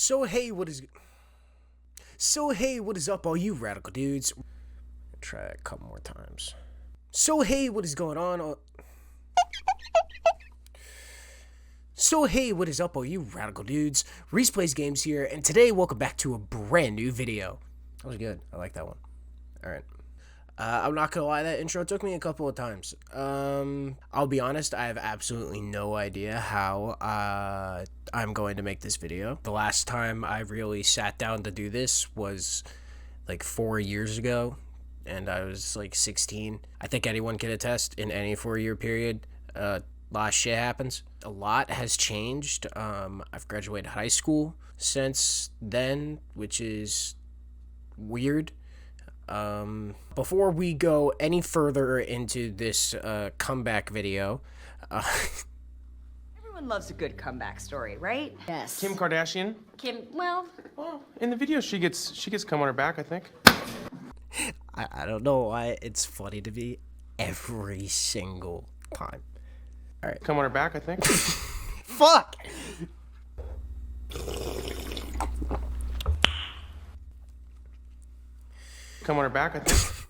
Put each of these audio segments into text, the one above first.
So hey, what is up, all you radical dudes? Try it a couple more times. So hey, what is going on? So hey, what is up, all you radical dudes? ReesePlaysGamez here, and today, welcome back to a brand new video. That was good. I like that one. All right. I'm not gonna lie, that intro took me a couple of times. I'll be honest, I have absolutely no idea how I'm going to make this video. The last time I really sat down to do this was like 4 years ago, and I was like 16. I think anyone can attest, in any 4-year period, a lot of shit happens. A lot has changed. I've graduated high school since then, which is weird. Before we go any further into this comeback video, everyone loves a good comeback story, right? Yes. Kim Kardashian? Well, In the video she gets cum on her back, I think. I don't know why it's funny to me every single time. All right. Cum on her back, I think. Fuck! Cum on her back, I think.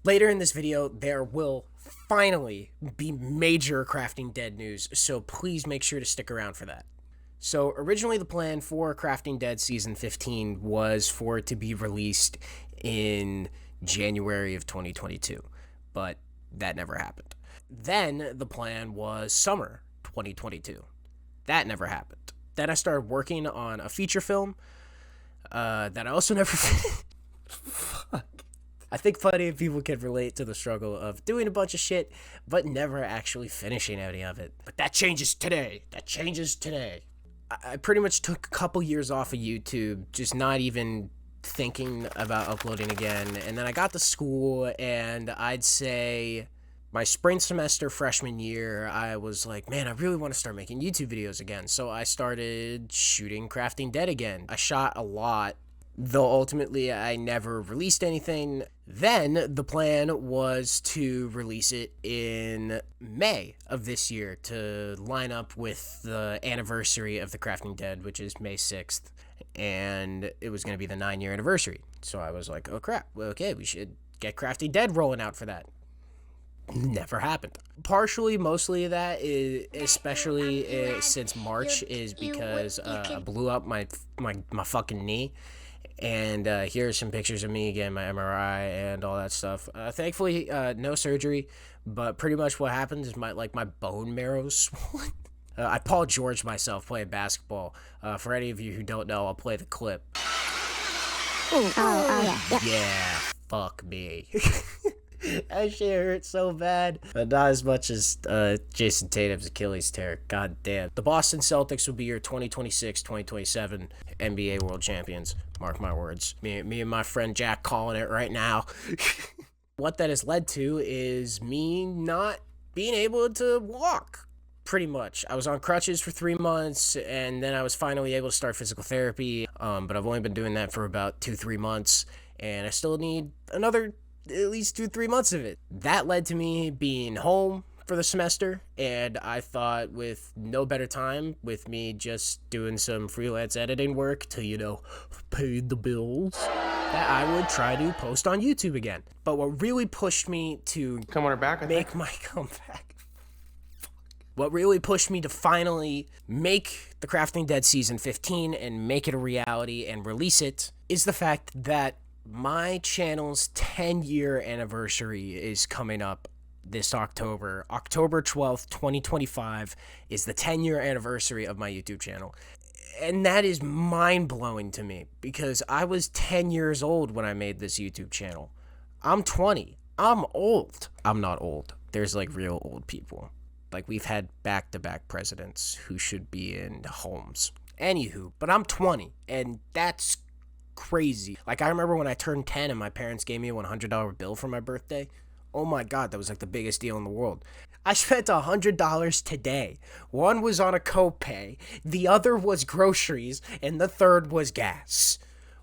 Later in this video, there will finally be major Crafting Dead news, so please make sure to stick around for that. So originally the plan for Crafting Dead Season 15 was for it to be released in January of 2022, but that never happened. Then the plan was summer 2022. That never happened. Then I started working on a feature film that I also never finished. Fuck. I think plenty of people can relate to the struggle of doing a bunch of shit, but never actually finishing any of it. But that changes today. That changes today. I pretty much took a couple years off of YouTube, just not even thinking about uploading again. And then I got to school, and I'd say my spring semester freshman year, I was like, man, I really want to start making YouTube videos again. So I started shooting Crafting Dead again. I shot a lot, though ultimately I never released anything. Then the plan was to release it in May of this year to line up with the anniversary of the Crafting Dead, which is May 6th. And it was going to be the 9-year anniversary. So I was like, oh crap, well, okay, we should get Crafting Dead rolling out for that. Never happened. Partially, mostly of that is, especially since March, is because I blew up my fucking knee. And here's some pictures of me getting my MRI and all that stuff. Thankfully, no surgery, but pretty much what happened is my bone marrow's swollen. I Paul George myself playing basketball. For any of you who don't know, I'll play the clip. Yeah, fuck me. That shit hurt so bad, but not as much as Jason Tatum's Achilles tear. God damn. The Boston Celtics will be your 2026-2027 NBA World Champions. Mark my words. Me and my friend Jack calling it right now. What that has led to is me not being able to walk, pretty much. I was on crutches for 3 months, and then I was finally able to start physical therapy, but I've only been doing that for about 2-3 months, and I still need another at least 2-3 months of it. That led to me being home for the semester, and I thought with no better time, with me just doing some freelance editing work to, you know, pay the bills, that I would try to post on YouTube again. But what really pushed me to Cum on her back, I think. make my comeback, what really pushed me to finally make the Crafting Dead Season 15 and make it a reality and release it, is the fact that my channel's 10-year anniversary is coming up this October. October 12th, 2025 is the 10-year anniversary of my YouTube channel. And that is mind-blowing to me, because I was 10 years old when I made this YouTube channel. I'm 20. I'm old. I'm not old. There's like real old people. Like, we've had back-to-back presidents who should be in homes. Anywho, but I'm 20, and that's crazy. Like, I remember when I turned 10 and my parents gave me a $100 bill for my birthday. Oh my god, that was like the biggest deal in the world. I spent $100 today. One was on a copay, the other was groceries, and the third was gas.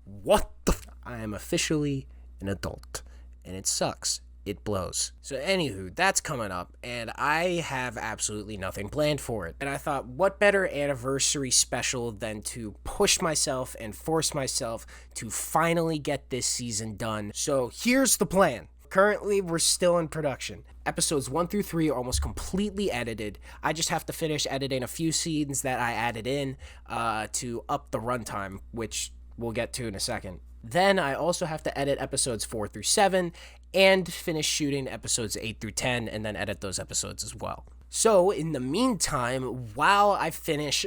What the I am officially an adult, and it sucks. it blows. So anywho, that's coming up, and I have absolutely nothing planned for it. And I thought, what better anniversary special than to push myself and force myself to finally get this season done. So here's the plan. Currently, we're still in production. Episodes 1 through 3 are almost completely edited. I just have to finish editing a few scenes that I added in to up the runtime, which we'll get to in a second. Then I also have to edit episodes 4 through 7 and finish shooting episodes 8 through 10 and then edit those episodes as well. So in the meantime, while I finish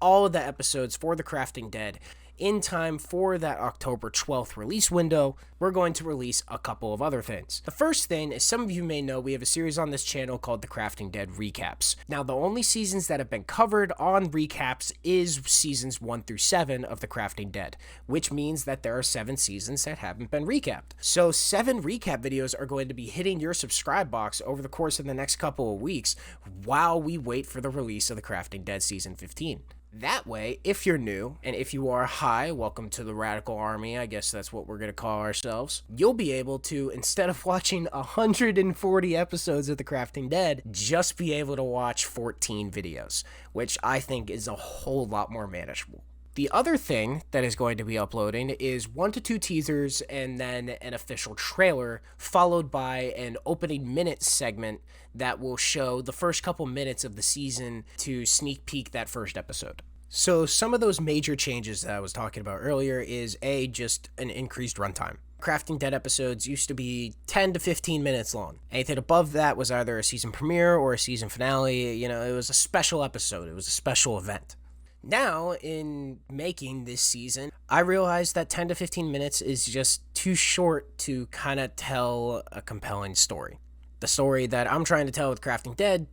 all of the episodes for The Crafting Dead, in time for that October 12th release window, we're going to release a couple of other things. The first thing, as some of you may know, we have a series on this channel called The Crafting Dead Recaps. Now, the only seasons that have been covered on recaps is seasons 1 through 7 of The Crafting Dead, which means that there are 7 seasons that haven't been recapped. So 7 recap videos are going to be hitting your subscribe box over the course of the next couple of weeks while we wait for the release of The Crafting Dead Season 15. That way, if you're new, and if you are hi, welcome to the Radical Army, I guess that's what we're going to call ourselves, you'll be able to, instead of watching 140 episodes of The Crafting Dead, just be able to watch 14 videos, which I think is a whole lot more manageable. The other thing that is going to be uploading is 1 to 2 teasers and then an official trailer, followed by an opening minutes segment that will show the first couple minutes of the season to sneak peek that first episode. So some of those major changes that I was talking about earlier is just an increased runtime. Crafting Dead episodes used to be 10 to 15 minutes long. Anything above that was either a season premiere or a season finale. It was a special episode. It was a special event. Now, in making this season, I realized that 10 to 15 minutes is just too short to kind of tell a compelling story. The story that I'm trying to tell with Crafting Dead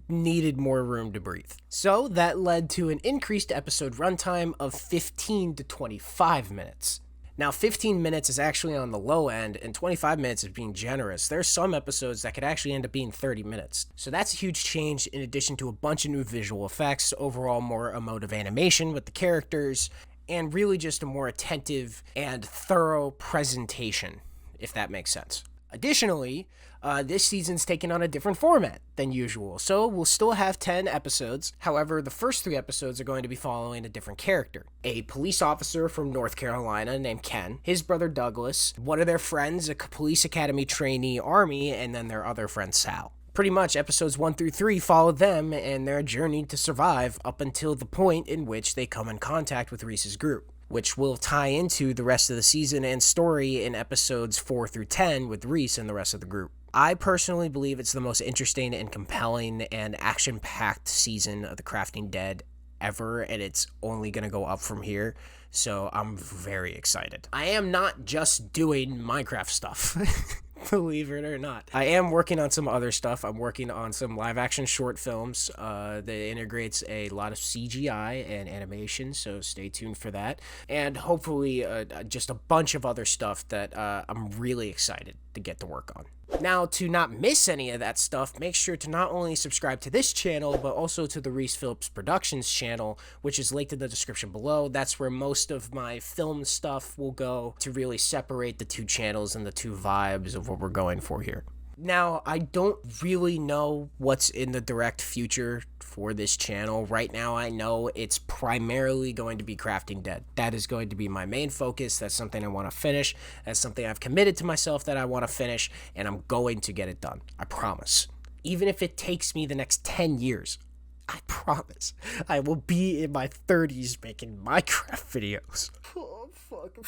needed more room to breathe. So that led to an increased episode runtime of 15 to 25 minutes. Now, 15 minutes is actually on the low end, and 25 minutes is being generous. There's some episodes that could actually end up being 30 minutes. So that's a huge change, in addition to a bunch of new visual effects, overall more emotive animation with the characters, and really just a more attentive and thorough presentation, if that makes sense. Additionally, this season's taken on a different format than usual, so we'll still have 10 episodes. However, the first 3 episodes are going to be following a different character. A police officer from North Carolina named Ken, his brother Douglas, one of their friends, a police academy trainee Army, and then their other friend Sal. Pretty much episodes 1 through 3 follow them and their journey to survive up until the point in which they come in contact with Reese's group, which will tie into the rest of the season and story in episodes 4 through 10 with Reese and the rest of the group. I personally believe it's the most interesting and compelling and action-packed season of The Crafting Dead ever, and it's only going to go up from here, so I'm very excited. I am not just doing Minecraft stuff. Believe it or not. I am working on some other stuff. I'm working on some live-action short films that integrates a lot of CGI and animation, so stay tuned for that. And hopefully just a bunch of other stuff that I'm really excited to get to work on. Now, to not miss any of that stuff, make sure to not only subscribe to this channel, but also to the Reese Phillips Productions channel, which is linked in the description below. That's where most of my film stuff will go to really separate the 2 channels and the 2 vibes of what we're going for here. Now, I don't really know what's in the direct future for this channel. Right now, I know it's primarily going to be Crafting Dead. That is going to be my main focus. That's something I want to finish. That's something I've committed to myself that I want to finish, and I'm going to get it done. I promise. Even if it takes me the next 10 years, I promise. I will be in my 30s making Minecraft videos. Oh, fuck.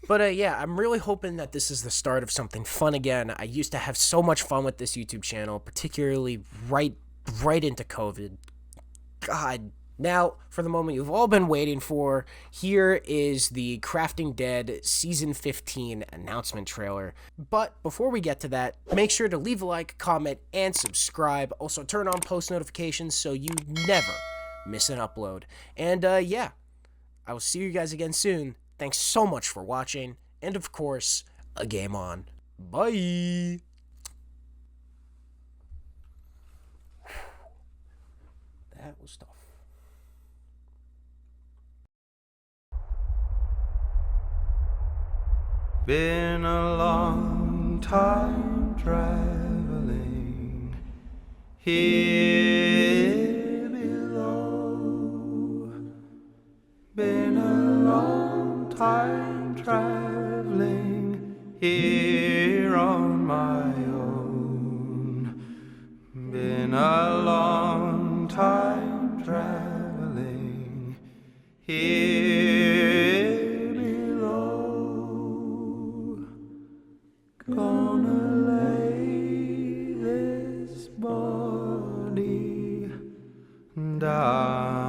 But yeah, I'm really hoping that this is the start of something fun again. I used to have so much fun with this YouTube channel, particularly right into COVID. God. Now, for the moment you've all been waiting for, here is the Crafting Dead Season 15 announcement trailer. But before we get to that, make sure to leave a like, comment, and subscribe. Also, turn on post notifications so you never miss an upload. And yeah, I will see you guys again soon. Thanks so much for watching, and of course, a game on. Bye! That was tough. Been a long time traveling here below. Been a long time traveling here on my own. Been a long time traveling here below. Gonna lay this body down.